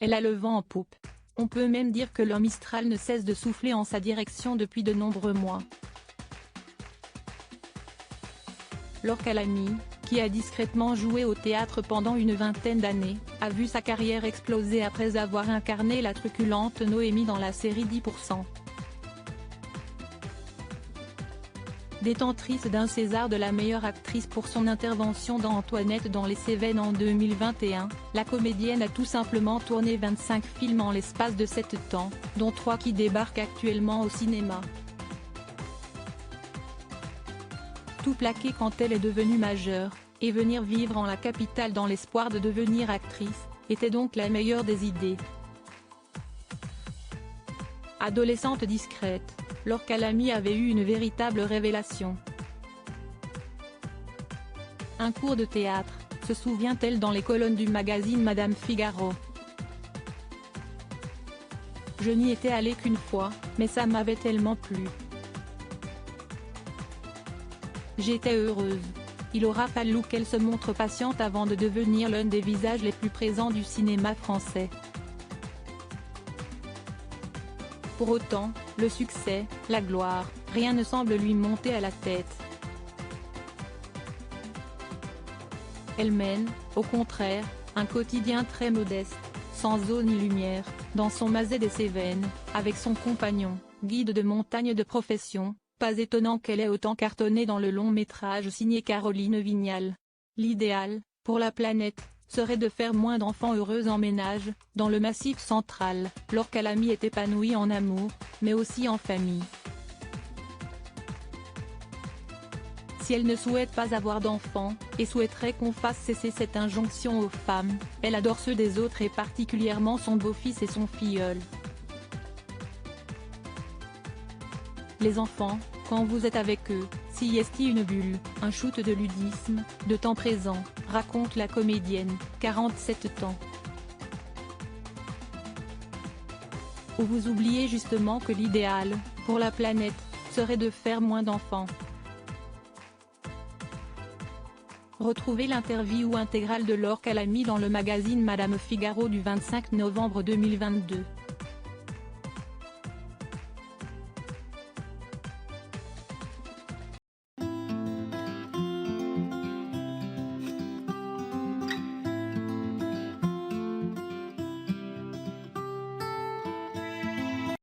Elle a le vent en poupe. On peut même dire que le Mistral ne cesse de souffler en sa direction depuis de nombreux mois. Laure Calamy, qui a discrètement joué au théâtre pendant une vingtaine d'années, a vu sa carrière exploser après avoir incarné la truculente Noémie dans la série 10%. Détentrice d'un César de la meilleure actrice pour son intervention dans Antoinette dans les Cévennes en 2021, la comédienne a tout simplement tourné 25 films en l'espace de 7 ans, dont 3 qui débarquent actuellement au cinéma. Tout plaqué quand elle est devenue majeure, et venir vivre en la capitale dans l'espoir de devenir actrice, était donc la meilleure des idées. Adolescente discrète, Laure Calamy avait eu une véritable révélation. Un cours de théâtre, se souvient-elle dans les colonnes du magazine Madame Figaro. Je n'y étais allée qu'une fois, mais ça m'avait tellement plu. J'étais heureuse. Il aura fallu qu'elle se montre patiente avant de devenir l'un des visages les plus présents du cinéma français. Pour autant, le succès, la gloire, rien ne semble lui monter à la tête. Elle mène, au contraire, un quotidien très modeste, sans eau ni lumière, dans son mazet des Cévennes, avec son compagnon, guide de montagne de profession. Pas étonnant qu'elle ait autant cartonné dans le long-métrage signé Caroline Vignal. L'idéal, pour la planète, serait de faire moins d'enfants heureux en ménage. Dans le Massif central, Laure Calamy est épanouie en amour, mais aussi en famille. Si elle ne souhaite pas avoir d'enfants, et souhaiterait qu'on fasse cesser cette injonction aux femmes, elle adore ceux des autres et particulièrement son beau-fils et son filleul. Les enfants, quand vous êtes avec eux, s'y est une bulle, un shoot de ludisme, de temps présent, raconte la comédienne, 47 ans. Ou vous oubliez justement que l'idéal, pour la planète, serait de faire moins d'enfants. Retrouvez l'interview intégrale de Laure Calamy dans le magazine Madame Figaro du 25 novembre 2022.